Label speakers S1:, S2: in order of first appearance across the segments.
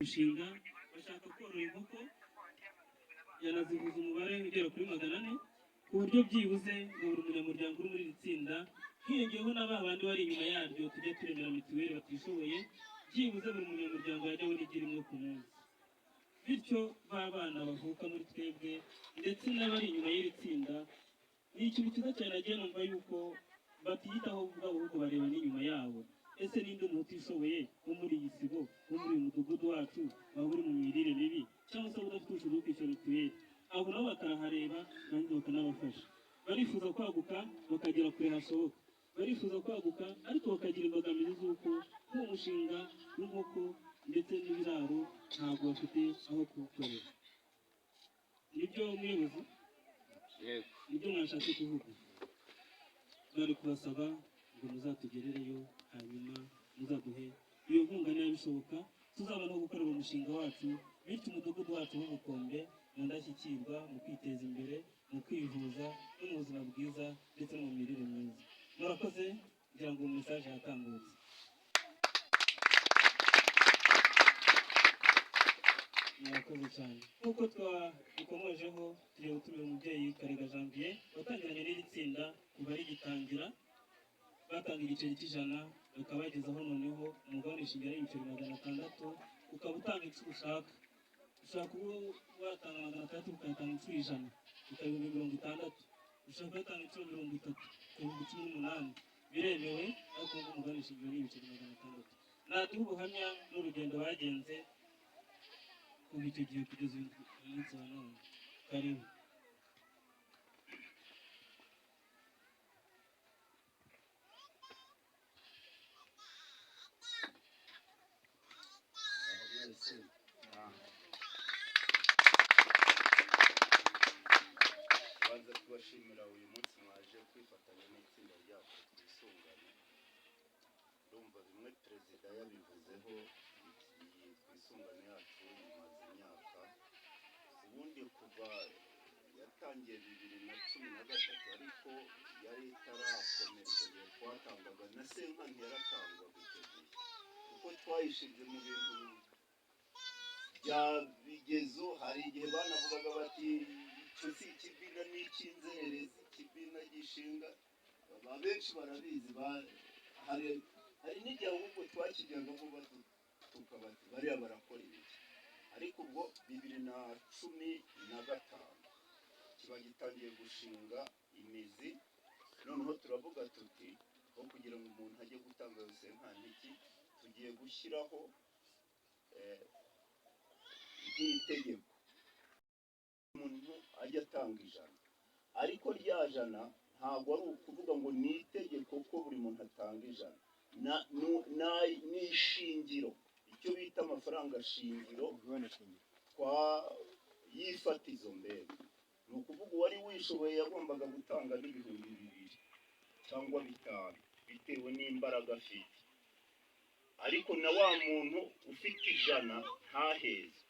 S1: Inshinga bashaka korora inkoko yanazivuza umubare ugera kuri 400 ku buryo byibuze ngo buri munyamuryango uri muri iri tsinda hiyongeyeho n'abandi bari inyuma yaryo tujya turemera mituweli batishoboye byibuze buri munyamuryango yajya abona igira imwe ku munsi. Bityo b'abana bavuka muri twebwe ndetse n'abari inyuma y'iri tsinda ni ikintu cyiza cyane agiye numva yuko batiyitaho ubwabo ahubwo bareba n'inyuma yabo. Ese ninde umuntu utishoboye wo muri iyi sibo wo muri uyu mudugudu wacu waba uri mu mirire mibi cyangwa se udafite ubushobozi bwo kwishyura mituweli? Abo nabo bakahareba kandi bakanabafasha. Barifuza kwaguka bakagera kure hashoboka, barifuza kwaguka ariko bakagira imbogamizi z'uko nk'uwo mushinga w'inkoko ndetse n'ibiraro ntabwo bafite aho kuwukorera. Nibyo umuyobozi? Nibyo mwashatse kuvuga? Bari kubasaba ngo muzatugerereyo hanyuma muzaduhe iyo nkunga niba bishoboka tuzabona gukorera umushinga wacu, bityo umudugudu wacu w'ubukombe mu ndashyikirwa mu kwiteza imbere, mu kwivuza no mu buzima bwiza ndetse no mu mirire myiza. Murakoze, kugira ngo mesaje yatambutse. Murakoze cyane. Nk'uko twabikomojeho tugiye gutumira umubyeyi Karega Janvier watangiranye n'iri tsinda kuva rigitangira, batanga igiceri cy'ijana bakaba bagezaho noneho umugabane shingiro y'ibiceri 600, ukaba utanga icyo ushaka uba watanga 600 ukatanga inshuro 100 ukaba 60, ushaka watanga inshuro 30 ukaba 18. Biremewe ariko ngo umugabane shingiro y'ibiceri 600. Naduha ubuhamya n'urugendo bagenze kuva icyo gihe kugeza umunsi wa none. Karibu.
S2: Banza kubashimira uyu munsi mwaje kwifatanya n'itsinda ryacu twisungane. Ndumva bimwe perezida yabivuzeho, iyi twisungane yacu imaze imyaka, ubundi kuva yatangiye 2013 ariko yari itarakomera icyo gihe twatangaga na senkani yaratangwaga icyo gihe kuko twayishinze mu bintu bya bigezo. Hari igihe banavugaga bati icyo si ikibina n'icy'inzererezi, ikibina gishinga. Abenshi barabizi, hari n'igihe ahubwo twakijyagamo tukabati bariya barakora ibiki. Ariko ubwo 2015 kiba gitangiye gushinga imizi, noneho turavuga tuti aho kugira ngo umuntu ajye gutanga yose nk'iki, tugiye gushyiraho nk'itegeko umuntu ajya atanga 100, ariko rya 100 ntabwo ari ukuvuga ngo ni itegeko ko buri muntu atanga 100, ni ishingiro, icyo bita amafaranga shingiro yifatizo mbere. Ni ukuvuga uwari wishoboye yagombaga gutanga n'ibihumbi 2 cyangwa 5 bitewe n'imbaraga afite, ariko na wa muntu ufite 100 ntaheze.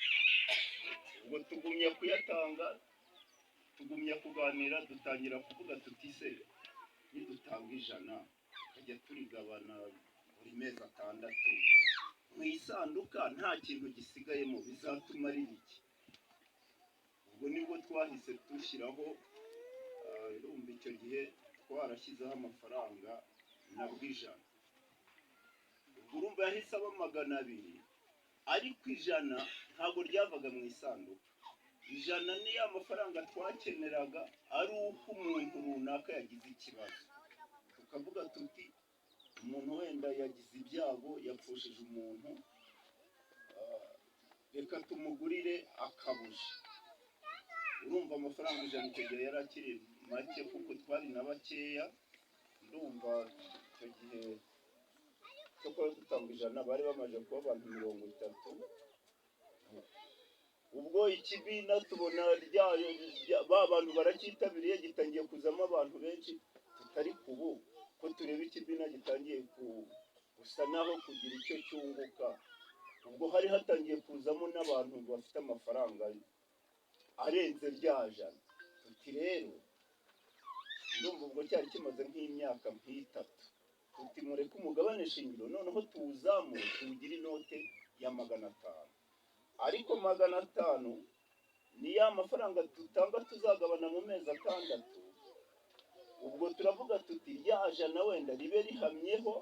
S2: Ubwo tugumya kuyatanga, tugumya kuganira, dutangira kuvuga tuti se nidutanga 100 tukajya turigabana buri mezi 6 mu isanduka nta kintu gisigayemo, bizatuma ari iki? Ubwo nibwo twahise dushyiraho urumva icyo gihe twarashyizeho amafaranga nabwo 100. Ubwo urumva yahise aba 200, ariko 100 ntabwo ryavaga mu isanduka. 100 ni ya mafaranga twakeneraga ari uko umuntu runaka yagize ikibazo, tukavuga tuti umuntu wenda yagize ibyago, yapfushije umuntu, reka tumugurire akabuye. Urumva amafaranga 100 icyo gihe yari akiri make kuko twari na bakeya. Ndumva icyo gihe cyo kuba dutanga 100 bari bamaze kuba abantu 30. Ubwo ikibina tubona ba bantu baracyitabiriye, gitangiye kuzamo abantu benshi tutari kubu ko tureba ikibina gitangiye gusa naho kugira icyo cyunguka. Ubwo hari hatangiye kuzamo n'abantu bafite amafaranga arenze rya 100. Tuti rero ndumva ubwo cyari kimaze nk'imyaka 3. Tuti mureke umugabane shingiro noneho tuwuzamure tuwugire inote ya 500. ariko 500 ni ya mafaranga dutanga tuzagabana mu mezi 6. ubwo turavuga tuti ryaje na wenda ribe rihamyeho,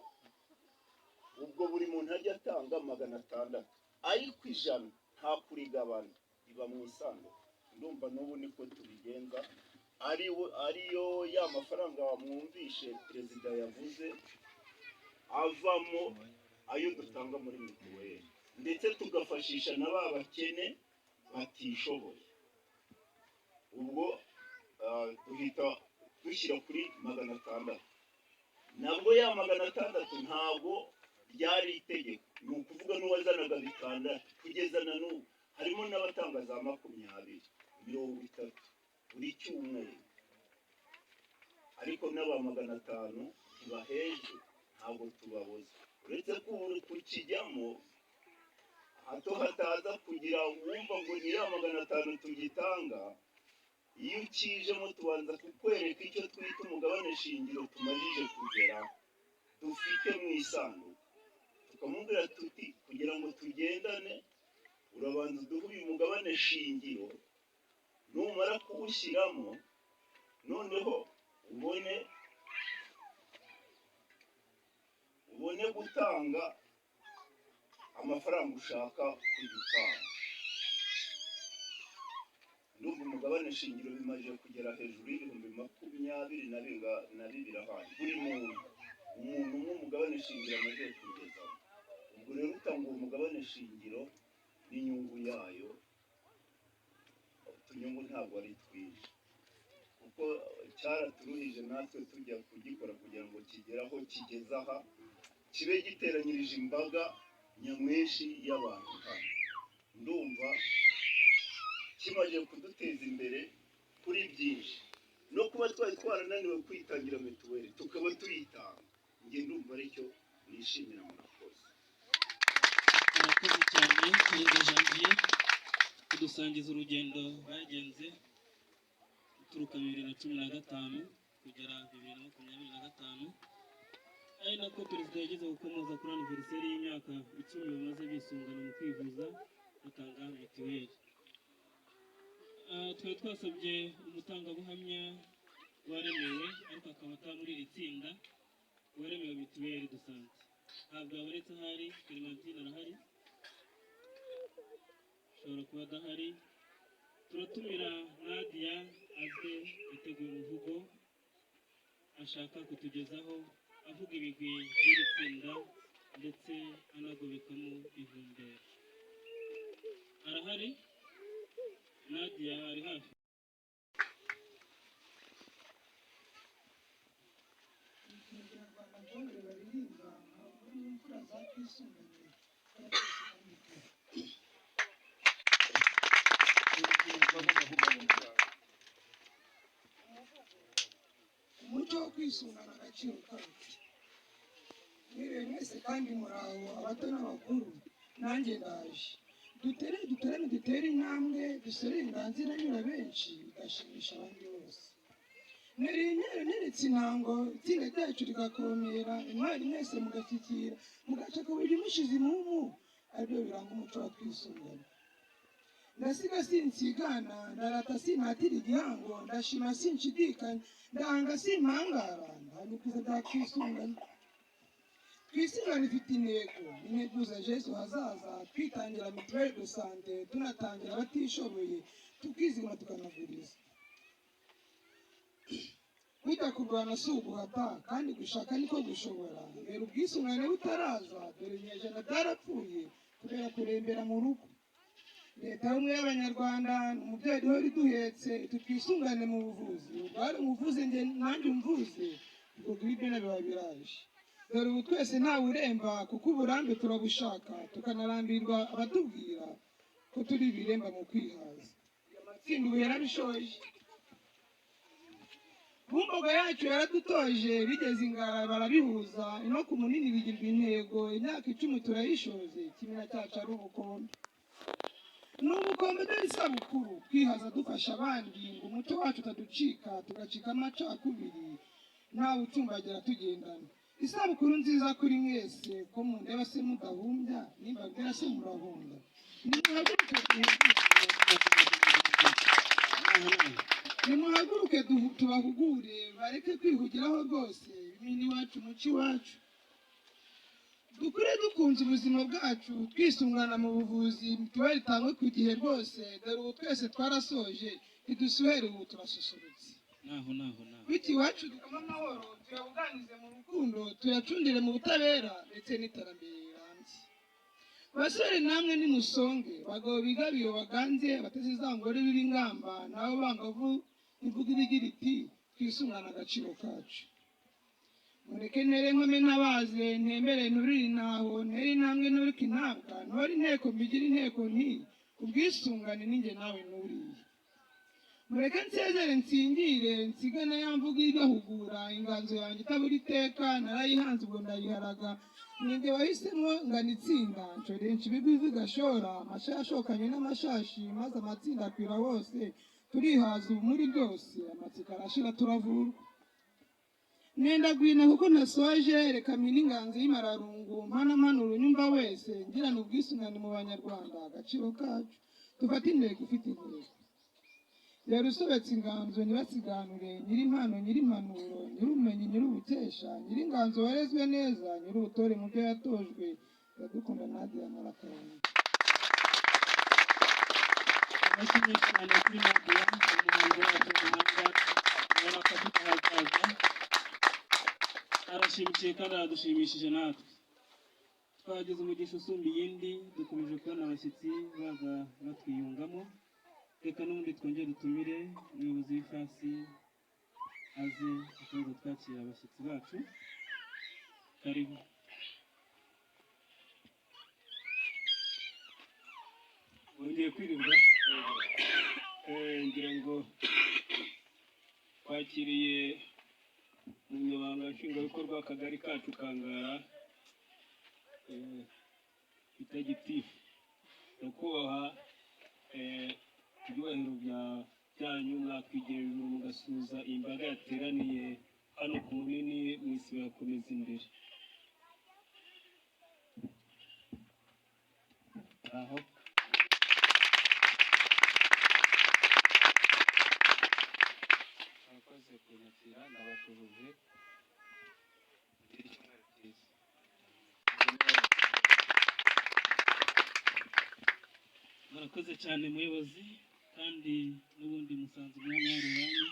S2: ubwo buri muntu ajya atanga 600, ariko 100 nta kurigabana, riba mu isanduku. Ndumva n'ubu niko tubigenza, ariyo ya mafaranga mwumvishe perezida yavuze avamo ayo dutanga muri mituweli, ndetse tugafashisha na ba bakene batishoboye. ubwo duhita dushyira kuri 600. nabwo ya 600 ntabwo ryari itegeko, ni ukuvuga n'uwazanaga bitandatu kugeza na n'ubu harimo n'abatanga za 20, 30 buri cyumweru, ariko n'aba 500 ntibahejwe, ntabwo tubabuza. uretse ko kukijyamo hato hataza kugira wumva ngo ni ya 500 tugitanga. iyo ukijemo tubanza kukwereka icyo twita umugabane shingiro tumajije kugera dufite mu isanduku, tukamubwira tuti kugira ngo tugendane urabanza uduhe uyu mugabane shingiro, numara kuwushyiramo noneho ubone gutanga amafaranga ushaka kugitanga. Ndumva umugabane shingiro bimaze kugera hejuru y'ibihumbi 22 ahandi buri umuntu umwe umugabane shingiro amaze kugezaho. ubwo rero utanga umugabane shingiro n'inyungu yayo, utunyungu ntabwo ari twinshi, kuko cyaraturuhije natwe tujya kugikora kugira ngo kigere aho kigeze aha, kibe giteranyirije imbaga nyamwinshi y'abantu hano. ndumva kimaze kuduteza imbere kuri byinshi, no kuba twari twarananiwe kwitangira mituweli tukaba tuyitanga. njye ndumva aricyo nishimira. murakoze.
S1: murakoze cyane Perezida Janvier kudusangiza urugendo bagenze uturuka 2015 kugera 2025, ari nako perezida yageze gukomoza kuri aniveriseri y'imyaka 10 bamaze bisungana mu kwivuza batanga mituweli. twari twasabye umutangabuhamya waremewe ariko akaba atari muri iri tsinda, waremewe mituweli dusanze ntabwo yabaretse ahari. Clementine arahari, ashobora kuba adahari. turatumira Nadia aze yateguye umuvugo ashaka kutugezaho avuga ibigwi by'iri tsinda ndetse anagobekamo ivumbera. arahari? Nadia ari hafi.
S3: umuco wo kwisungana agaciro kacu. mwiriwe mwese kandi muraho, abato n'abakuru, nanjye ndaje. dutere intambwe, dusore inganzira nyura benshi bigashimisha abandi bose. neretse intango, itsinda ryacu rigakomera, intwari mwese mugashyikira, mugacaka buri mushize imumu, aribyo biranga umuco wa twisungana. ndasiga sinsigana, ndarata sinatira igihango, ndashima sinshidikanya, ndanga simpangara, ndabikwiza bya twisungana. twisungana ifite integuza Jesu hazaza, twitangira mituweli de sante, tunatangira abatishoboye, tukizima tukanaguriza. kwita kurwana si uguhata, kandi gushaka niko gushobora. mbere ubwisungane butaraza, dore inyejana byarapfuye kubera kurembera mu rugo. leta y'ubumwe y'abanyarwanda ni umubyeyi uhora iduhetse, twisungane mu buvuzi. ubwari umuvuze nanjye umvuze, ubwo gripe biba biraje. dore ubu twese ntawe uremba, kuko uburambe turabushaka, tukanarambirwa abatubwira ko turi ibiremba mu kwihaza. amatsinda ubu yarabishoje. bumboga yacu yaradutoje, bigeze ingara barabihuza, ino ku munini bigirwa intego. imyaka 10 turayishoze, ikimina cyacu ari ubukombe. n'ubukombe dore isabukuru, kwihaza dufasha abandi ngo umuco wacu utaducika, tugacika amacakubiri, ntawe ucumbagira tugendana. isabukuru nziza kuri mwese, ko mundeba se mudahumbya, nimbabwira se murahunda. nimuhaguruke tubahugure bareke kwihugiraho rwose imini iwacu muci iwacu dukure dukunze ubuzima bwacu twisungana mu buvuzi mituweli itangwe ku gihe rwose dore ubu twese twarasoje ntidusuhere ubu turasusurutse bityo iwacu dukama amahoro tuyabuganize mu rukundo tuyacundire mu butabera ndetse n'iterambere rirambye basore namwe nimusonge bagabo bigabiye baganze bateze za ngore b'ingamba nabo bangavu imvuga igira iti twisungana agaciro kacu mureke ntere nkome ntabaze ntembere nturire intaho ntere intambwe nturike intabwa ntore inteko mbigira inteko nti ubwisungane ninjye nawe nturiye mureke nsezere nsingire nsigane ya mvuga igahugura inganzo yanjye itabura iteka narayihanze ubwo ndayiharaga ninjye wahisemo ngana itsinda nshorenshi ibigwi zigashora amasha yashokanye n'amashashi maze amatsinda akwira hose turihaza ubu muri byose amatsiko arashira turavurwa nenda gwina kuko nasoje reka mpine inganzo y'imararungu mpana mpanura unyumva wese ngirana ubwisungane mu banyarwanda agaciro kacu dufate intego ifite intego rero usobetse inganzo ntibasiganure nyiri impano nyiri impanuro nyiri ubumenyi nyiri ubukesha nyiri inganzo warezwe neza nyiri ubutore mu byo yatojwe iradukunda Nadia Marakarani
S1: abashimye cyane kuri Nadia umuhanzi wacu w'umuhanga ubona ko afite ahazaza arashimishije kandi aradushimishije natwe twagize umugisha usumba iyindi dukomeje kubona abashyitsi baza batwiyungamo reka n'ubundi twongere dutumire umuyobozi w'ifasi aze akomeza twakira abashyitsi bacu karibu
S4: bongeye kwirirwa ngira ngo twakiriye umunyamabanga nshingwabikorwa w'akagari kacu Kangara bitagitifu nyakubahwa ibyubahiro byanyu mwakwigira ijuru mugasuhuza iyi mbaga yateraniye hano ku munini mu isi yakomeza imbere aho abakoze kunyakira ndabashubuje icyumweru cyiza
S1: murakoze cyane muyobozi kandi n'ubundi musanze umwanya w'urubanyi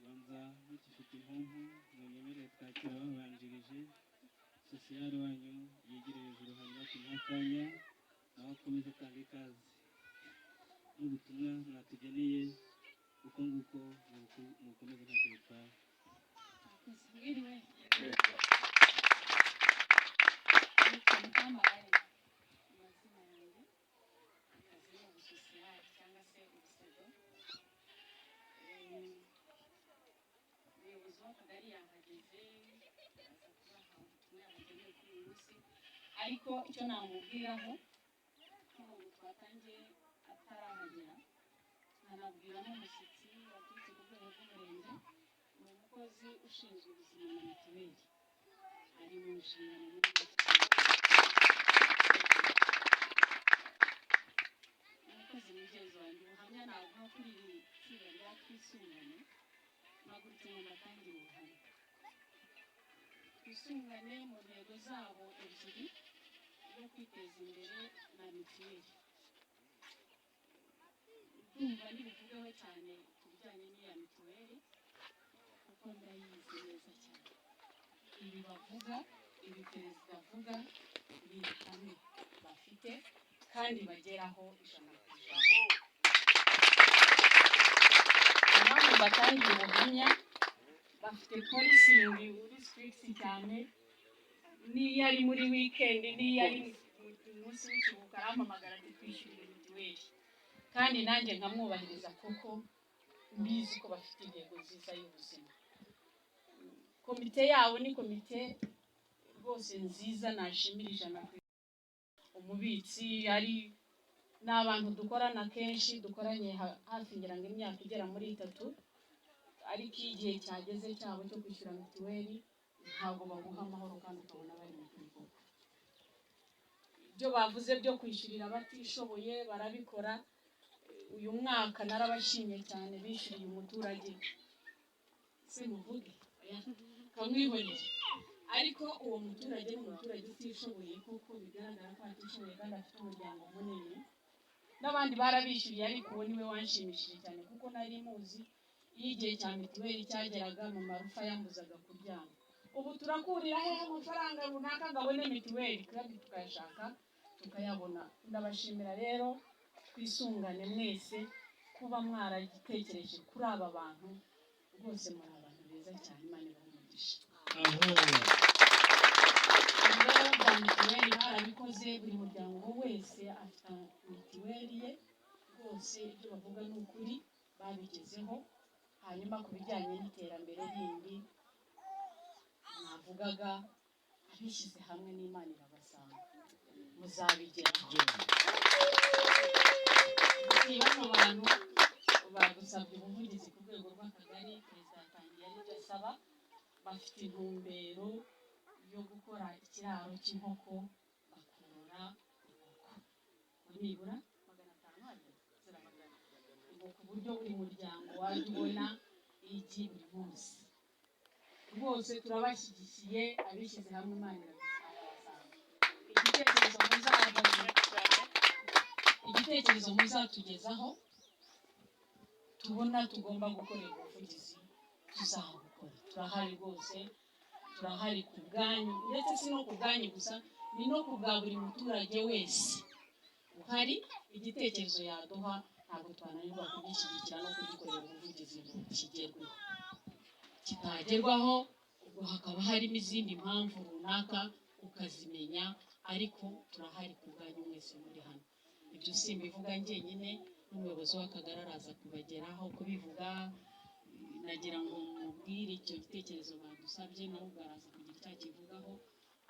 S1: banza mugifite impamvu mwemerere twakira babanjirije sosiyare wanyu yegere hejuru hanyuma tumuha akanya nawe akomeze atanga ikaze n'ubutumwa mwatugeneye uko nguko mukomeze ntacyo bitwaye
S5: mwiriwe amazina yanjye akazi ni ubusosiyali cyangwa se ubusedo umuyobozi w'akagari yahageze aza kubaha ubutumwa yabageneye kuri uyu munsi ariko icyo namubwiraho nk'ubu twatangiye atarahagera nkanabwira n'umushyitsi waturutse ku rwego rw'umurenge ni umukozi ushinzwe ubuzima na mituweli ari mu nshingano muri umukozi mugenzi wanjye ubuhamya naguha kuri iri tsinda rya twisungane mpagurutse ngo mbatangire ubuhamya twisungane mu ntego zabo ebyiri zo kwiteza imbere na mituweli ndumva ntibivugeho cyane ku bijyanye n'iya mituweli kuko ndayizi neza cyane ibi bavuga ibi perezida avuga ni ihame bafite kandi bageraho ijana ku ijana impamvu batangiye ubuhamya bafite polisingi uri sitirigiti cyane n'iyo ari muri wikendi n'iyo ari munsi w'ikiruhuko arampamagara ati twishyurire mituweli kandi nanjye nkamwubahiriza kuko mbizi ko bafite intego nziza y'ubuzima komite yabo ni komite rwose nziza nashimira ijana ku umubitsi ari n'abantu dukorana kenshi dukoranye hafi ngira ngo imyaka igera muri 3 ariko iyo igihe cyageze cyabo cyo kwishyura mituweli ntabwo baguha amahoro kandi ukabona bari mu bikorwa. Ibyo bavuze byo kwishyurira abatishoboye barabikora. Uyu mwaka narabashimye cyane, bishyuriye umuturage simuvuge kamwihorere, ariko uwo muturage ni umuturage utishoboye kuko bigaragara ko atishoboye kandi afite umuryango munini. N'abandi barabishyuriye ariko uwo niwe wanshimishije cyane kuko nari muzi iyo igihe cya mituweli cyageraga mu marufa yambuzaga kuryama. Ubu turakurira hehe amafaranga runaka ngo abone mituweli kandi tukayashaka tukayabona. Ndabashimira rero, twisungane mwese kuba mwaragitekereje kuri aba bantu, rwose muri abantu beza cyane, Imana ibahe. Rero bwa mituweli barabikoze, buri muryango wese afite mituweli ye, rwose ibyo bavuga ni ukuri babigezeho. Hanyuma ku bijyanye n'iterambere rindi navugaga, abishyize hamwe n'Imana irabasanga, muzabigeraho. Bano bantu badusabye ubuvugizi ku rwego rw'akagari, perezida yatangiye aribyo asaba. Bafite intumbero yo gukora ikiraro cy'inkoko, bakorora inkoko nibura 500 ngo ku buryo buri muryango wajya ubona igi buri munsi. Rwose turabashyigikiye, abishyize hamwe Imana irabasanga. Igitekerezo muzatugezaho tubona tugomba gukorera ubuvugizi tuzabukora. Turahari rwose, turahari ku bwanyu, ndetse si no ku bwanyu gusa, ni no ku bwa buri muturage wese uhari. Igitekerezo yaduha ntabwo twananirwa kugishyigikira no kugikorera ubuvugizi ngo kigerweho. Kitagerwaho ubwo hakaba harimo izindi mpamvu runaka ukazimenya, ariko turahari ku bwanyu mwese muri hano. Ibyo simbivuga njyenyine, n'umuyobozi w'akagari araza kubageraho kubivuga. Nagira ngo mubwire icyo gitekerezo badusabye, nawe ubwaraza kugira icyo akivugaho,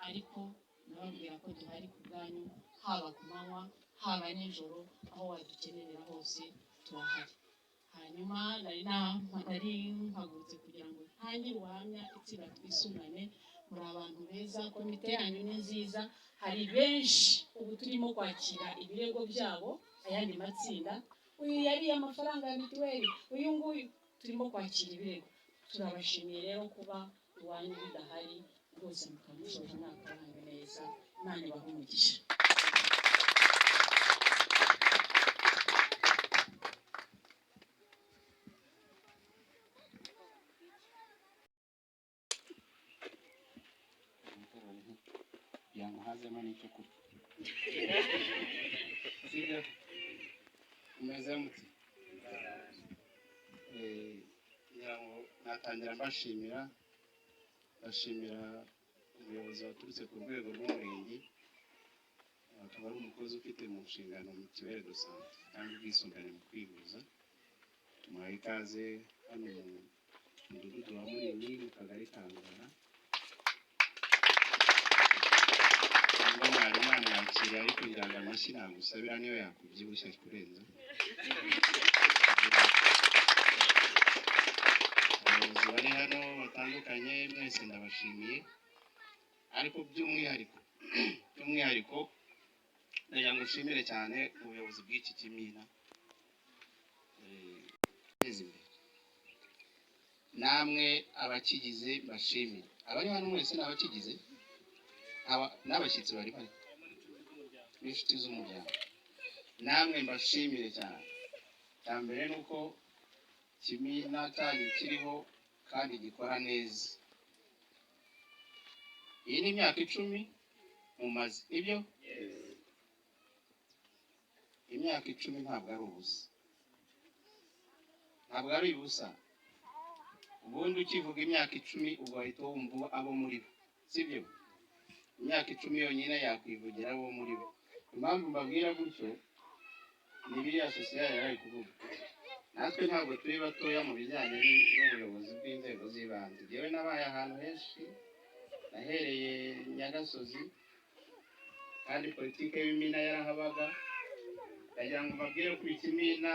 S5: ariko nababwira ko duhari ku bwanyu, haba ku manywa haba nijoro, aho wadukenerera hose turahari. Hanyuma nari mpagurutse kugira ngo ntangire ubuhamya itsinda twisungane. Muri abantu beza, komite yanyu ni nziza, hari benshi ubu turimo kwakira ibirego byabo, ayandi matsinda, uyu yariye amafaranga ya mituweli, uyu nguyu, turimo kwakira ibirego. Turabashimiye rero kuba iwanyu bidahari, rwose mukamushoje umwaka wanyu neza. Imana ibahe umugisha.
S6: Hazemo n'icyo kurya. Sibyo? Umeze mute? Natangira mbashimira umuyobozi waturutse ku rwego rw'umurenge, akaba ari umukozi ufite mu nshingano mituweli de sante cyangwa ubwisungane mu kwivuza. Tumuhaye ikaze hano mu mudugudu wa Munini mu kagari ka Ngara. Imana yakiriye, ariko kugira ngo amashyi nagusabira niyo yakubyibushye kurenza. Abayobozi bari hano batandukanye mwese ndabashimiye, ariko by'umwihariko ndagira ngo nshimire cyane ubuyobozi bw'iki kimina guteza imbere. Namwe abakigize bashimire, abari hano mwese n'abakigize, n'abashyitsi bari n'inshuti z'umuryango, namwe mbashimire cyane. Cya mbere ni uko kimina cyanyu kiriho kandi gikora neza. Iyi ni imyaka 10 mumaze, ibyo imyaka 10 ntabwo ari ubusa, ntabwo ari ubusa. Ubundi ukivuga imyaka 10 ubwo ahita wumva abo muri bo, sibyo? Imyaka 10 yonyine yakwivugira abo muri bo. Impamvu mbabwira gutyo ni biriya sosiyete yari kuvuga. Natwe ntabwo turi batoya mu bijyanye n'ubuyobozi bw'inzego z'ibanze. Yewe nabaye ahantu henshi, nahereye Nyagasozi, kandi politike y'imina yarahabaga. Ndagira ngo mbabwire ko ikimina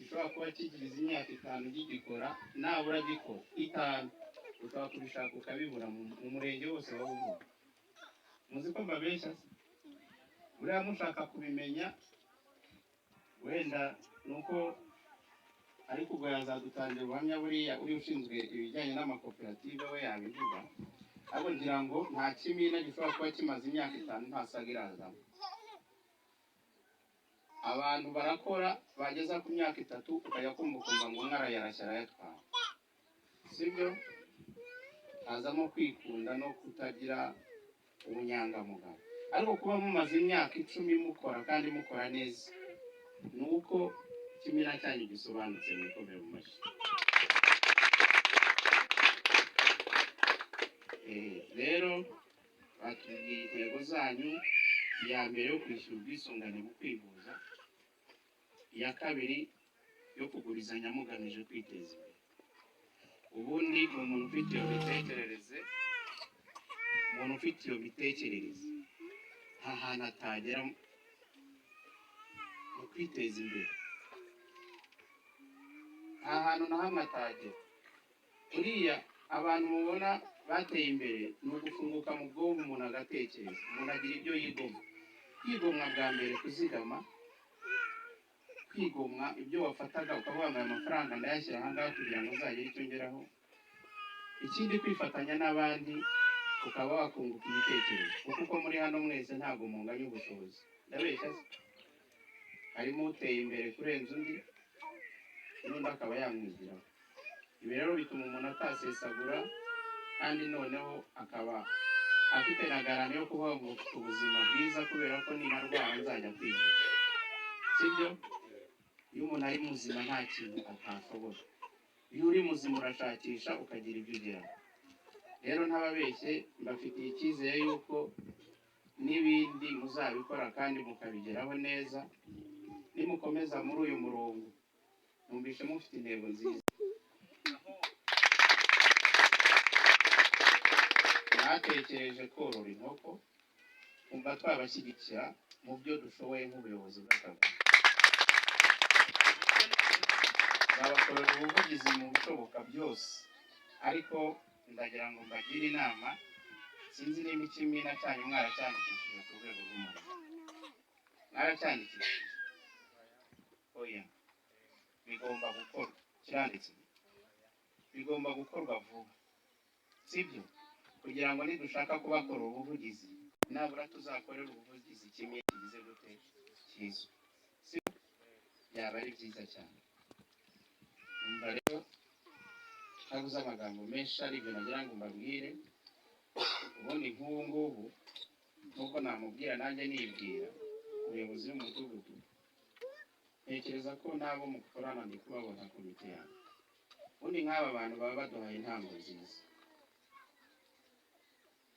S6: gishobora kuba kigize imyaka 5 gikora, nabura gikora 5 ukaba kubishaka ukabibura mu murenge wose wawuvuga. Muzi ko mbabeshya se? Uriya mushaka kubimenya wenda nuko ariko ubwo yazadutangira ubuhamya buriya uri ushinzwe ibijyanye n'amakoperative we yabivuga. Abo ngira ngo nta kimina gishobora kuba kimaze imyaka 5 ntasaga irazamo. Abantu barakora bageza ku myaka 3 ukajya kumva ngo umwara yarashyara yatwara. Sibyo? Hazamo kwikunda no kutagira ubunyangamugayo. Ariko kuba mumaze imyaka 10 mukora kandi mukora neza, nuko kimina cyanyu gisobanutse mukomeye mu mashi. Rero batubwiye intego zanyu, iya mbere yo kwishyura ubwisungane mu kwivuza, iya kabiri yo kugurizanya mugamije kwiteza imbere. Ubundi umuntu ufite iyo mitekerereze nta hantu atagera mu kwiteza imbere, nta hantu na hamwe atagera. Uriya abantu mubona bateye imbere ni ugufunguka mu bwonko, umuntu agatekereza, umuntu agira ibyo yigomwa. Kwigomwa bwa mbere kuzigama, kwigomwa ibyo wafataga ukavuga ngo aya mafaranga ndayashyira aha ngaha kugira ngo uzagire icyo ngeraho. Ikindi kwifatanya n'abandi ukaba wakunguka ibitekerezo, kuko muri hano mwese ntabwo munganya ubushobozi. Ndabeshya se? Harimo uteye imbere kurenza undi, n'undi akaba yamwigiraho. Ibi rero bituma umuntu atasesagura, kandi noneho akaba afite na garanti yo kubaho mu ubuzima bwiza, kubera ko ninarwara nzajya kwivuza. Sibyo? Iyo umuntu ari muzima nta kintu atashobora. Iyo uri muzima urashakisha ukagira ibyo ugeraho. Rero ntababeshye, mbafitiye icyizere yuko n'ibindi muzabikora kandi mukabigeraho neza. Nimukomeza muri uyu murongo, numvishe mufite intego nziza. Natekereje korora inkoko, umva twabashyigikira mu byo dushoboye nk'ubuyobozi bw'akagari. Babakorera ubuvugizi mu bishoboka byose, ariko ndagira ngo mbagire inama. Sinzi niba ikimina cyanyu mwaracyandikishije ku rwego rw'umurimo. Mwaracyandikishije? Oya, bigomba gukorwa. Kiranditse, bigomba gukorwa vuba, sibyo? Kugira ngo nidushaka kubakora ubuvugizi, nabura tuzakorera ubuvugizi kimwe kigize gute cyiza, sibyo? Byaba ari byiza cyane. Umva rero habuze amagambo menshi ari ibyo nagira ngo mbabwire. Ubundi nk'ubu ngubu nk'uko namubwira nanjye nibwira umuyobozi w'umudugudu, ntekereza ko nabo mukorana ndi kubabona komite yanyu. Ubundi nk'aba bantu baba baduhaye intango nziza.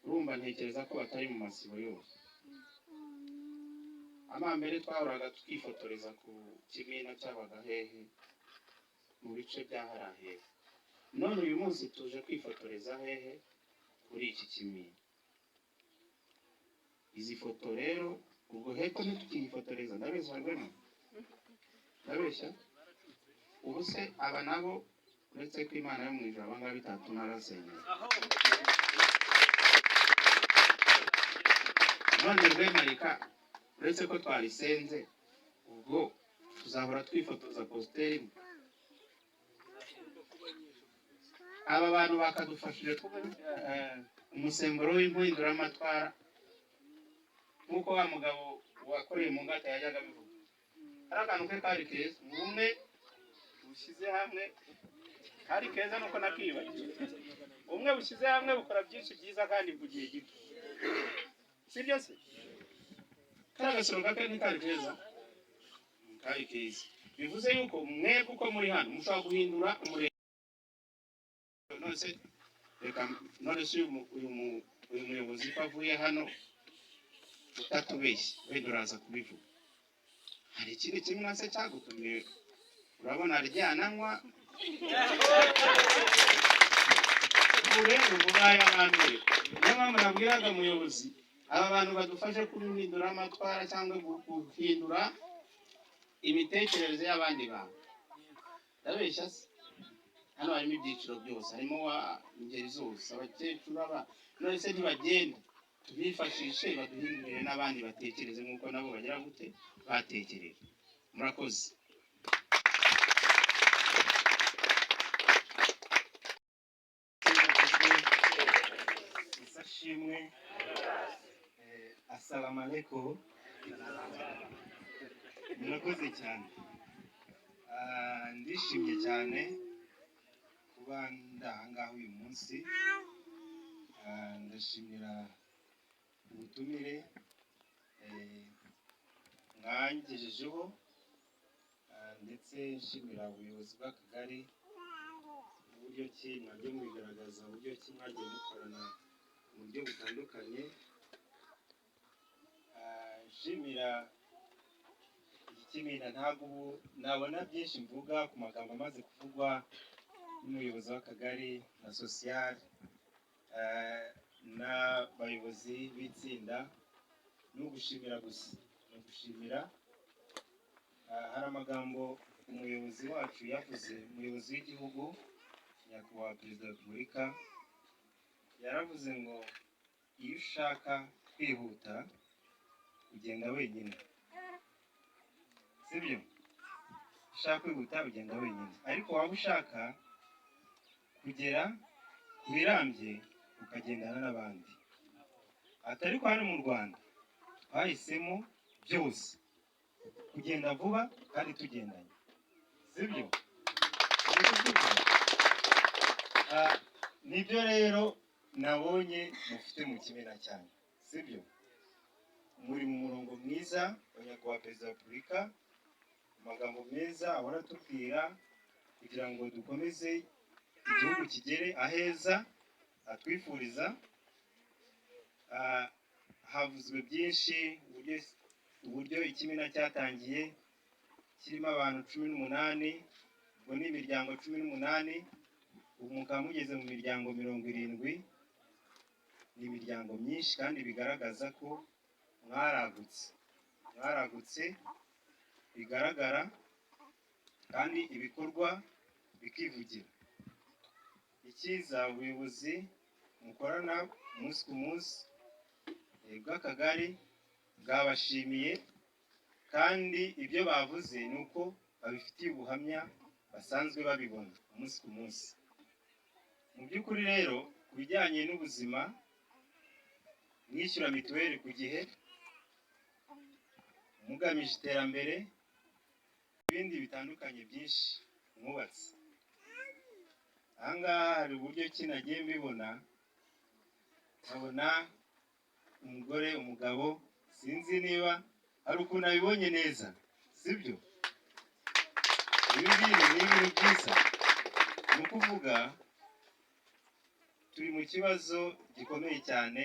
S6: Urumva ntekereza ko batari mu masibo yose. Amambere twahoraga tukifotoreza ku kimina cyabaga hehe mu bice bya harahehe. None uyu munsi tuje kwifotoreza hehe? Kuri iki kimina. Izi foto rero ubwo heko ntitukifotoreza, ndabeshya rwema? Ndabeshya? Ubu se aba nabo uretse ko Imana yo mu ijuru abangaba bitatu narasenyera. None rwemarika uretse ko twarisenze, ubwo tuzahora twifotoza posteri. Aba bantu bakadufashije kuba umusemburo w'impinduramatwara, nk'uko wa mugabo wakoreye mu ngata yajyaga bivuga. Hari akantu ke kari keza, ubumwe bushyize hamwe, kari keza nuko nakibagiwe. Ubumwe bushyize hamwe bukora byinshi byiza kandi mu gihe gito, sibyo se? Kari agasoro gake ni kari keza, kari keza. Bivuze yuko mwebwe uko muri hano mushobora guhindura umurenge. None se uyu muyobozi ko avuye hano utatubeshye, wenda uraza kubivuga. Hari ikindi kimwe se cyagutumye urabona ryananywa urebe ubaye abambere. Niyo mpamvu nabwiraga umuyobozi, aba bantu badufashe kubihindura amatwara cyangwa guhindura imitekerereze y'abandi bantu. ndabeshya se hano harimo ibyiciro byose harimo ingeri zose abakecuru none se ntibagenda tubifashishe baduhindurire n'abandi batekereze nk'uko nabo bagira gute batekereje murakoze
S7: Shimwe assalamu alaikum murakoze cyane ndishimye cyane kuba ndahangaha uyu munsi ndashimira ubutumire mwangejejeho ndetse nshimira ubuyobozi bw'akagari uburyo ki mwagiye mubigaragaza uburyo ki mwagiye mukorana mu buryo butandukanye nshimira iki kimina ntabwo nabona byinshi mvuga ku magambo amaze kuvugwa n'umuyobozi w'akagari na social n'abayobozi b'itsinda no gushimira gusa no gushimira hari amagambo umuyobozi wacu yavuze umuyobozi w'igihugu nyakubahwa perezida wa repubulika yaravuze ngo iyo ushaka kwihuta ugenda wenyine sibyo ushaka kwihuta ugenda wenyine ariko waba ushaka kugera ku birambye ukagendana n'abandi atari ko hano mu Rwanda twahisemo byose kugenda vuba kandi tugendanye sibyo nibyo rero nabonye mufite mu kimena cyane sibyo muri mu murongo mwiza wa nyakubahwa perezida wa repubulika amagambo meza ahora atubwira kugira ngo dukomeze igihugu kigere aheza atwifuriza havuzwe byinshi uburyo ikimena cyatangiye kirimo abantu 18 ubwo ni imiryango 18 ubu mukaba mugeze mu miryango 70 ni imiryango myinshi kandi bigaragaza ko mwaragutse bigaragara kandi ibikorwa bikivugira ikiza ubuyobozi mukorana umunsi ku munsi bw'akagari bwabashimiye kandi ibyo bavuze ni uko babifitiye ubuhamya basanzwe babibona umunsi ku munsi mu by'ukuri rero ku bijyanye n'ubuzima mwishyura mituweli ku gihe mugamije iterambere ibindi bitandukanye byinshi mwubatse ahangaha hari uburyo ki nagiye mbibona nkabona umugore umugabo sinzi niba hari ukuntu abibonye neza sibyo ibi ngibi ni ibintu byiza ni ukuvuga turi mu kibazo gikomeye cyane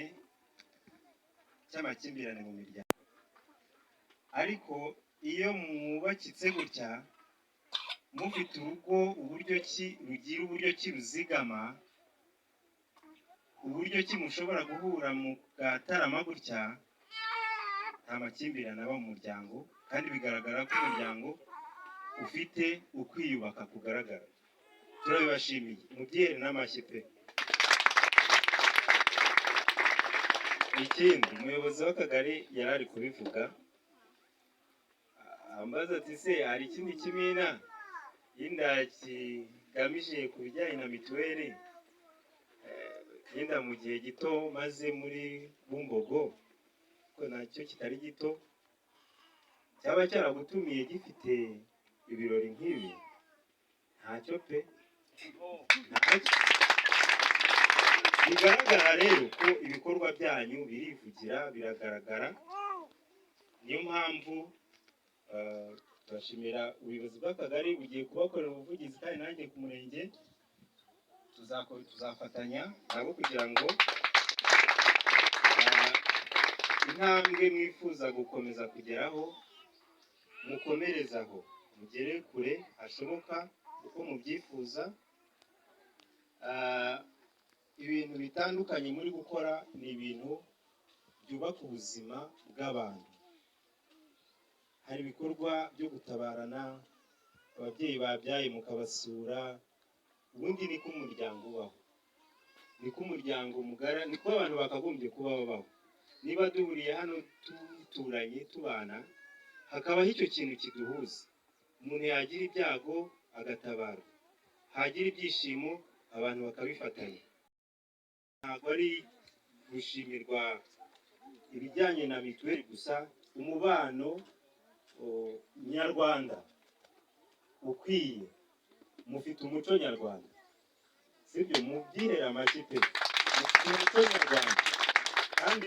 S7: cy'amakimbirane mu miryango ariko iyo mwubakitse gutya mufite urugo uburyo ki rugira uburyo ki ruzigama uburyo ki mushobora guhura mu gatarama gutya nta makimbirane aba mu muryango kandi bigaragara ko umuryango ufite ukwiyubaka kugaragara turabibashimiye mubyihere n'amashyi pe ikindi umuyobozi w'akagari yari ari kubivuga ambaza ati se hari ikindi kimina yenda kigamije ku bijyanye na mituweli yenda mu gihe gito maze muri Bumbogo ko nacyo kitari gito cyaba cyaragutumiye gifite ibirori nk'ibi ntacyo pe bigaragara rero ko ibikorwa byanyu birivugira biragaragara niyo mpamvu turashimira ubuyobozi bw'akagari bugiye kubakorera ubuvugizi kandi nanjye ku murenge tuzafatanya nabo kugira ngo intambwe mwifuza gukomeza kugeraho mukomerezaho mugere kure hashoboka uko mubyifuza ibintu bitandukanye muri gukora ni ibintu byubaka ubuzima bw'abantu hari ibikorwa byo gutabarana ababyeyi babyaye mukabasura. Ubundi niko umuryango ubaho, niko umuryango mugara, niko abantu bakagombye kuba babaho. Niba duhuriye hano tuturanye tubana, hakabaho icyo kintu kiduhuza. Umuntu yagira ibyago agatabara, hagira ibyishimo abantu bakabifatanya. Ntabwo ari gushimirwa ibijyanye na mituweli gusa, umubano nyarwanda ukwiye. Mufite umuco nyarwanda, sibyo? Mubyihera amashyi pe, mufite umuco nyarwanda kandi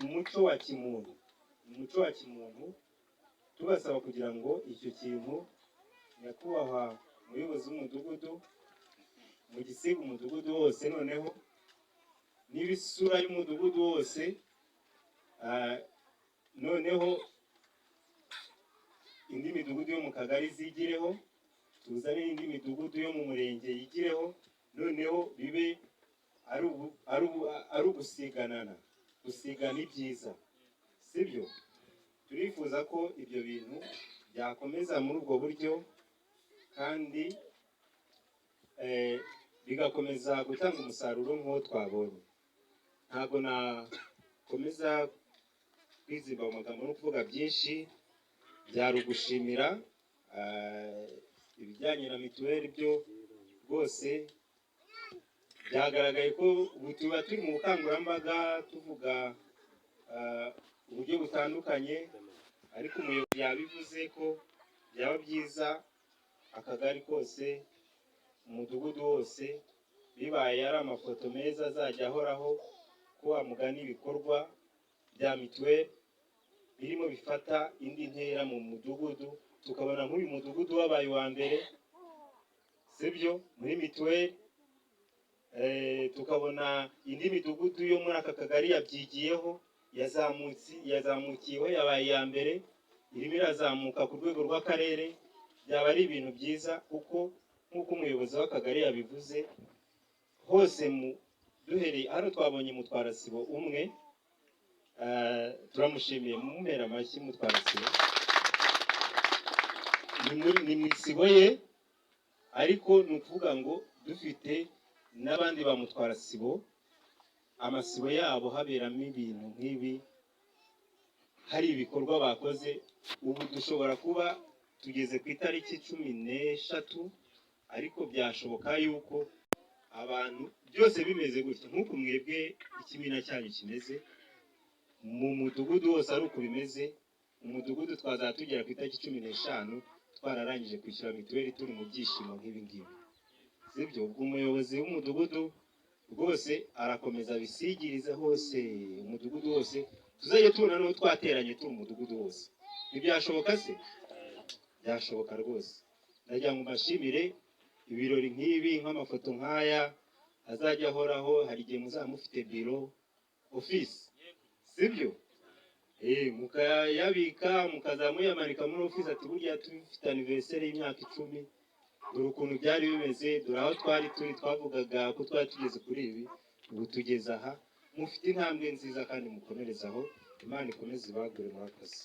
S7: umuco wa kimuntu, umuco wa kimuntu. Tubasaba kugira ngo icyo kintu nyakubahwa umuyobozi w'umudugudu mugisiga umudugudu wose, noneho n'ibisura y'umudugudu wose, noneho indi midugudu yo mu kagari zigireho, tuzane indi midugudu yo mu murenge yigireho, noneho bibe ari ugusiganana, gusigana ibyiza, sibyo? Turifuza ko ibyo bintu byakomeza muri ubwo buryo kandi bigakomeza gutanga umusaruro nk'uwo twabonye. Ntabwo nakomeza kwizimba mu magambo no kuvuga byinshi, byari ugushimira. Ibijyanye na mituweli byo rwose byagaragaye ko ubu tuba turi mu bukangurambaga tuvuga uburyo butandukanye, ariko umuyobozi yabivuze ko byaba byiza akagari kose, umudugudu wose, bibaye ari amafoto meza azajya ahoraho, ko wamugana ibikorwa bya mituweli birimo bifata indi ntera mu mudugudu. Tukabona nk'uyu mudugudu wabaye uwa mbere, sibyo, muri mituweli. Tukabona indi midugudu yo muri aka kagari yabyigiyeho, yazamukiyeho, yabaye iya mbere, irimo irazamuka ku rwego rw'akarere. Byaba ari ibintu byiza kuko nk'uko umuyobozi w'akagari yabivuze, hose duhereye hano twabonye mutwarasibo umwe. Turamushimiye, mumera amashyi mutwarasibo. Ni mu isibo ye, ariko ni ukuvuga ngo dufite n'abandi bamutwarasibo, amasibo yabo haberamo ibintu nk'ibi, hari ibikorwa bakoze. Ubu dushobora kuba tugeze ku itariki 13, ariko byashoboka yuko abantu byose bimeze gutya nk'uko mwebwe ikimina cyanyu kimeze, mu mudugudu wose ari uko bimeze. Umudugudu twazatugera ku itariki 15 twararangije kwishyura mituweli, turi mu byishimo nk'ibi ngibi, sibyo? Ubwo umuyobozi w'umudugudu rwose arakomeza bisigirize hose, umudugudu wose tuzajya tubona n'uwo twateranye turi umudugudu wose. Ntibyashoboka se? Byashoboka rwose. Ndagira ngo mbashimire ibirori nk'ibi, nk'amafoto nk'aya azajya ahoraho. Hari igihe muzaba mufite biro, office, sibyo? Mukayabika mukazamuyamanika muri office, ati burya tufite anniversaire y'imyaka 10, dore ukuntu byari bimeze, dore aho twari turi, twavugaga ko twari tugeze kuri ibi, ubu tugeze aha. Mufite intambwe nziza kandi mukomerezaho. Imana ikomeze ibagure murakoze.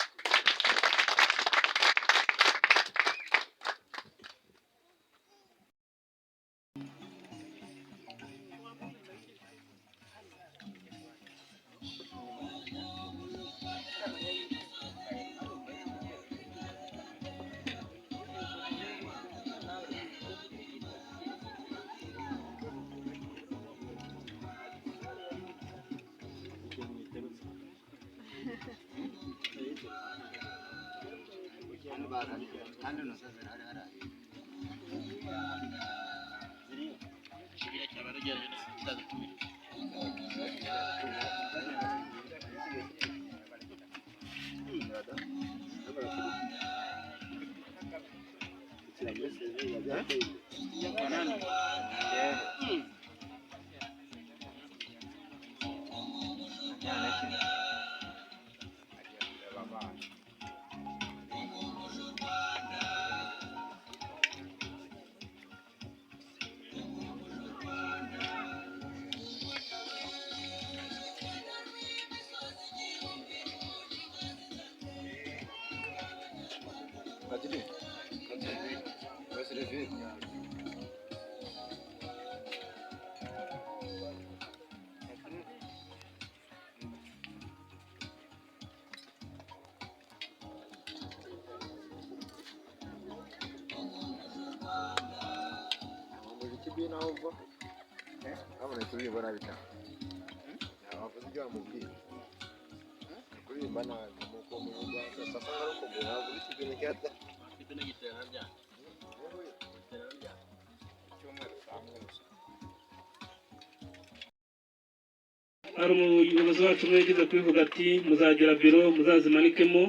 S1: hari umuyobozi wacu umwe yagize kubivuga ati muzagira biro muzazimanikemo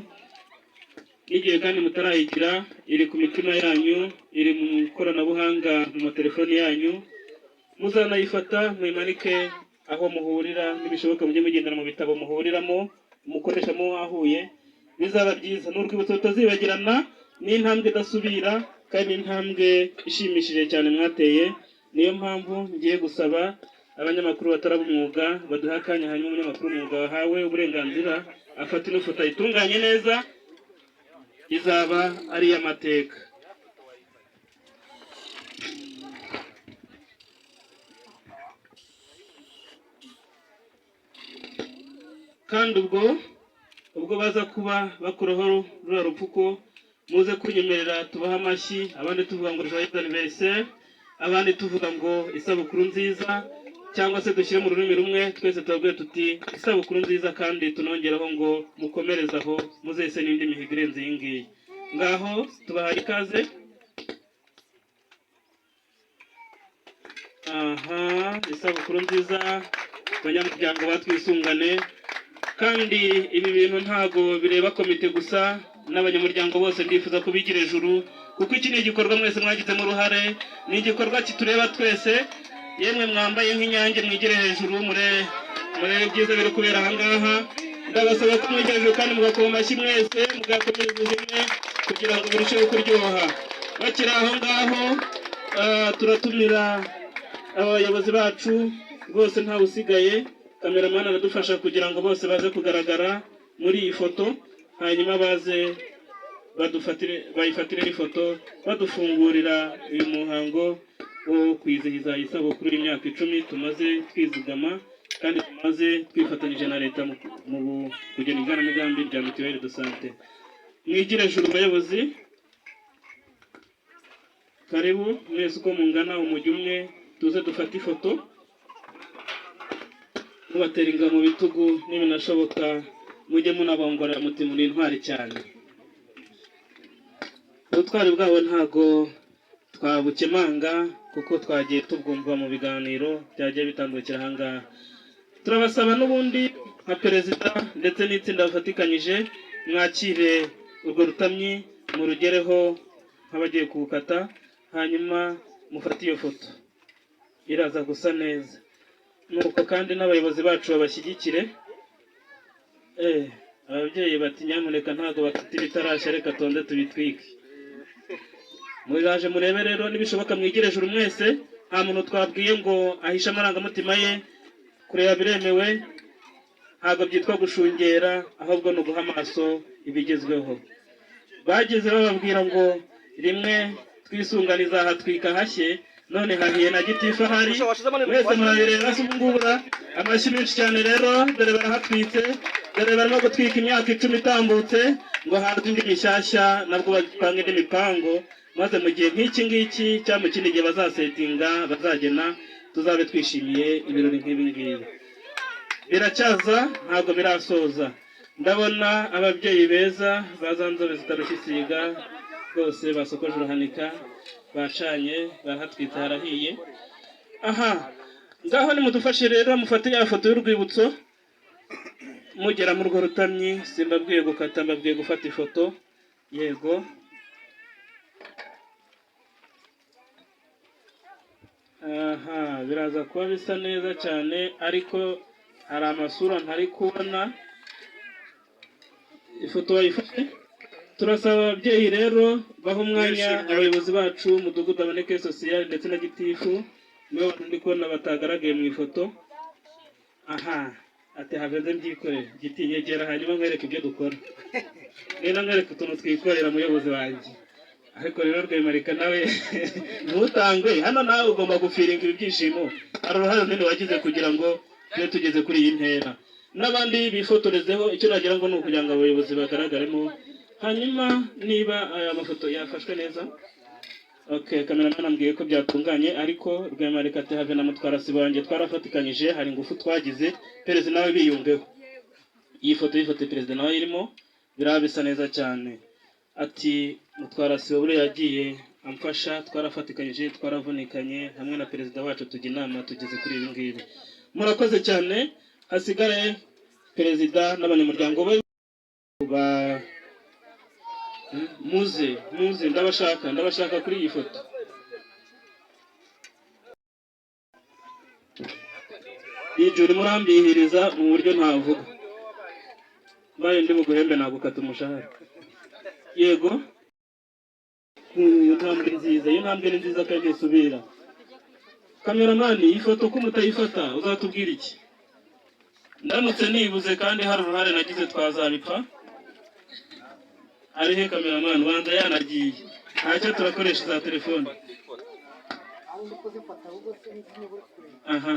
S1: n'igihe kandi mutarayigira iri ku mitima yanyu, iri mu ikoranabuhanga mu matelefoni yanyu, muzanayifata muyimanike aho muhurira, n'ibishoboka mujye mugendana mu bitabo muhuriramo mukoreshamo ahuye, bizaba byiza. Ni urwibutso rutazibagirana, n'intambwe idasubira kandi intambwe ishimishije cyane mwateye. Niyo mpamvu ngiye gusaba abanyamakuru bataraba umwuga baduha akanya, hanyuma umunyamakuru umwuga wahawe uburenganzira afata ino foto ayitunganye neza, izaba ari iy'amateka. Kandi ubwo baza kuba bakuraho ruriya rupfuko, muze kunyemerera tubahe amashyi, abandi tuvuga ngo joyeux anniversaire, abandi tuvuga ngo isabukuru nziza, cyangwa se dushyire mu rurimi rumwe twese tubabwire tuti isabukuru nziza, kandi tunongeraho ngo mukomereze aho muzese n'indi mihigo irenze iyi ngiyi. Ngaho tubahaye ikaze. Aha, isabukuru nziza abanyamuryango batwisungane. Kandi ibi bintu ntago bireba komite gusa, n'abanyamuryango bose ndifuza kubigira ejuru, kuko iki ni igikorwa mwese mwagizemo uruhare, ni igikorwa kitureba twese. Yemwe mwambaye nk'inyange mwigire hejuru, murebe ibyiza biri kubera aha ngaha. Ndabasaba ko mwigire hejuru kandi mugakoma amashyi mwese, mugakomeza ubumwe kugira ngo birusheho kuryoha. Bakiri aho ngaho, turatumira abayobozi bacu bose ntawe usigaye. Kameramani aradufasha kugira ngo bose baze kugaragara muri iyi foto, hanyuma baze bayifatire ifoto badufungurira uyu muhango wo kwizihiza isabukuru y'imyaka 10 tumaze twizigama kandi tumaze twifatanyije na leta mu kugena igenamigambi rya mituweli de sante. Mwigire ejuru bayobozi, karibu mwese uko mungana umujyi umwe, tuze dufate ifoto mubatera ingabo mu bitugu, n'ibinashoboka mujye munabongorera muti muri intwari cyane. Ubutwari bwabo ntago twabukemanga kuko twagiye tubwumva mu biganiro byagiye bitandukira aha ngaha. Turabasaba n'ubundi nka perezida ndetse n'itsinda bafatikanyije, mwakire urwo rutamyi murugereho nk'abagiye kuwukata, hanyuma mufate iyo foto iraza gusa neza. Nuko kandi n'abayobozi bacu babashyigikire. Ababyeyi bati nyamuneka ntago bafite ibitarashya, reka tonde tubitwike. Muraje murebe rero, nibishoboka mwigire ejuru mwese, nta muntu twabwiye ngo ahisha amarangamutima ye. Kureba biremewe, ntabwo byitwa gushungera, ahubwo ni uguha amaso ibigezweho. Bageze bababwira ngo rimwe twisunganiza hatwika hashye, none hahiye na gitifu ahari. Mwese murabireba se ubungubura amashyi menshi cyane. Rero dore barahatwitse, dore barimo gutwika imyaka 10 itambutse ngo haze indi mishyashya, nabwo bapanga indi mipango, maze mu gihe nk'iki ngiki cyangwa mu kindi gihe bazasetinga bazagena, tuzabe twishimiye ibirori nk'ibi ngibi. Biracyaza, ntabwo birasoza. Ndabona ababyeyi beza bazanzobe zitarushya isiga rwose basokoje uruhanika, bacanye bahatwitse harahiye. Aha, ngaho nimudufashe rero mufate ya foto y'urwibutso mugera mu rwo rutamyi. Simbabwiye gukata, mbabwiye gufata ifoto. Yego, aha, biraza kuba bisa neza cyane, ariko hari amasura ntari kubona. Ifoto wayifashe. Turasaba ababyeyi rero baha umwanya abayobozi bacu, umudugudu aboneke social ndetse na gitifu, nibo ndi kubona batagaragaye mu ifoto. Aha, ati havenze mbyikorera giti nyegera, hanyuma nkwereke ibyo dukora. Rero nkwereke utuntu twikorera muyobozi wanjye. ariko rero Rwemarika nawe ntutangwe hano, nawe ugomba gufiringa ibyishimo. Hari uruhare runini wagize kugira ngo tube tugeze kuri iyi ntera, n'abandi bifotorezeho. Icyo nagira ngo ni ukugira ngo abayobozi bagaragaremo, hanyuma niba aya mafoto yafashwe neza. Okay, cameraman ambwiye ko byatunganye, ariko Rwemarika ati have na Mutwara sibo wanjye twarafatikanyije, hari ingufu twagize, perezida nawe biyumveho. Iyi foto yifate perezida nawe irimo, biraba bisa neza cyane. Ati Mutwara sibo bure yagiye amfasha, twarafatikanyije, twaravunikanye hamwe na perezida wacu, tujya inama tugeze kuri ibi ngibi. Murakoze cyane. Hasigare perezida n'abanyamuryango be muze ndabashaka kuri iyi foto. Ijuri murambihiriza mu buryo ntavuga, mbaye ndi buguhembe nagukata umushahara. Yego, iyo ntambwe nziza, iyo ntambwe ni nziza kandi isubira. Cameraman, iyi foto ko mutayifata uzatubwira iki? Ndamutse nibuze kandi hari uruhare nagize twazabipfa. Arihe cameraman wanza yanagiye, ntacyo turakoresha za telefone. Aha,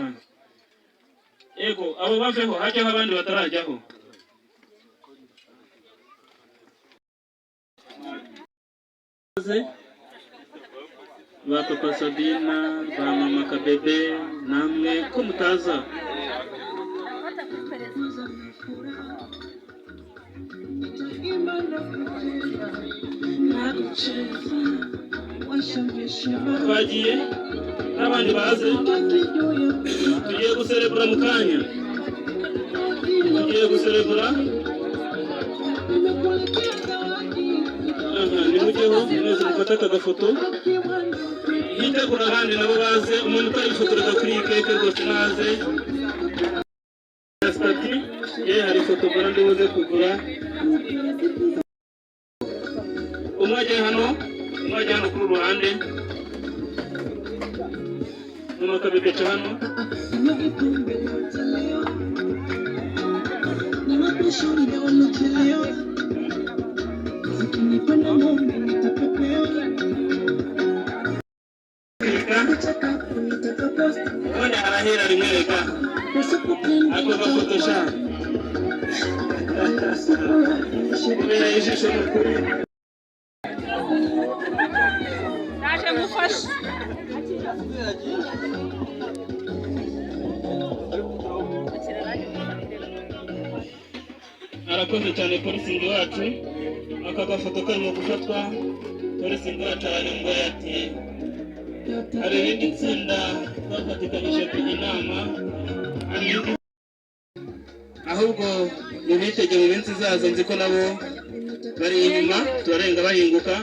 S1: yego, abo baveho hajyaho abandi batarajyaho. Ba Papa Sabina, ba Mama Kabebe, namwe ko mutaza. Twagiye n'abandi baze, tugiye guserebura mu kanya, nimujyeho mwese mufate aka gafoto, hitegura abandi nabo baze. Umuntu utayifotoreza kuri iyi keke rwose naze. Stati hari ifoto mbona ndibuze kugura. Umwe ajya hano kuri uruhande, n'amakabigaca hano. None arahera rimwe reka ako gafoto shaka kubera ijisho n'ukuri.
S5: naje mufasha.
S1: Arakoze cyane polisingi wacu. Aka gafoto karimo gufatwa, polisingi wacu aranyumva ati hari irindi tsinda twafatikanyije kujya inama, ahubwo mubitege mu minsi izaza, nzi ko nabo bari inyuma, turarenga bahinguka.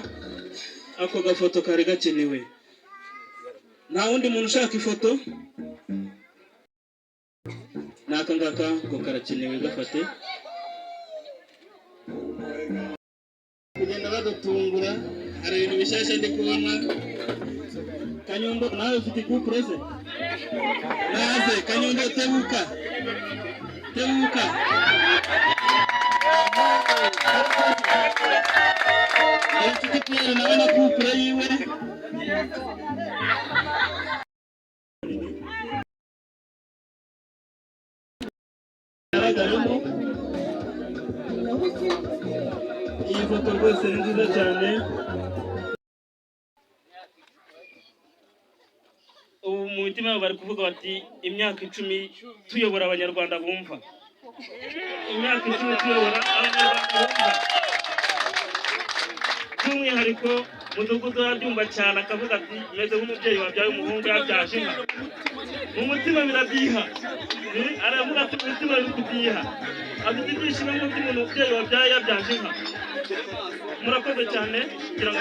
S1: Ako gafoto kari gakenewe. Nta wundi muntu ushaka ifoto? Naka ngaka ngo karakenewe, gafate. Kugenda badutungura, hari ibintu bishyashya ndi kubona. Kanyondo nawe ufite couple se? Naze Kanyondo, tebuka. Ufite Pierre nawe na couple yiwe. Iyi foto rwose ni nziza cyane. Ubu mu mutima bari kuvuga bati imyaka 10 tuyobora abanyarwanda bumva. Imyaka 10 tuyobora abanyarwanda bumva. By'umwihariko mudugudu yabyumva cyane, akavuga ati meze nk'umubyeyi wabyaye umuhungu yabyaje inka. Mu mutima birabyiha, aravuga ati umutima bikubyiha, afite ibyishimo nk'uko umuntu umubyeyi wabyaye yabyaje inka. Murakoze cyane kugira ngo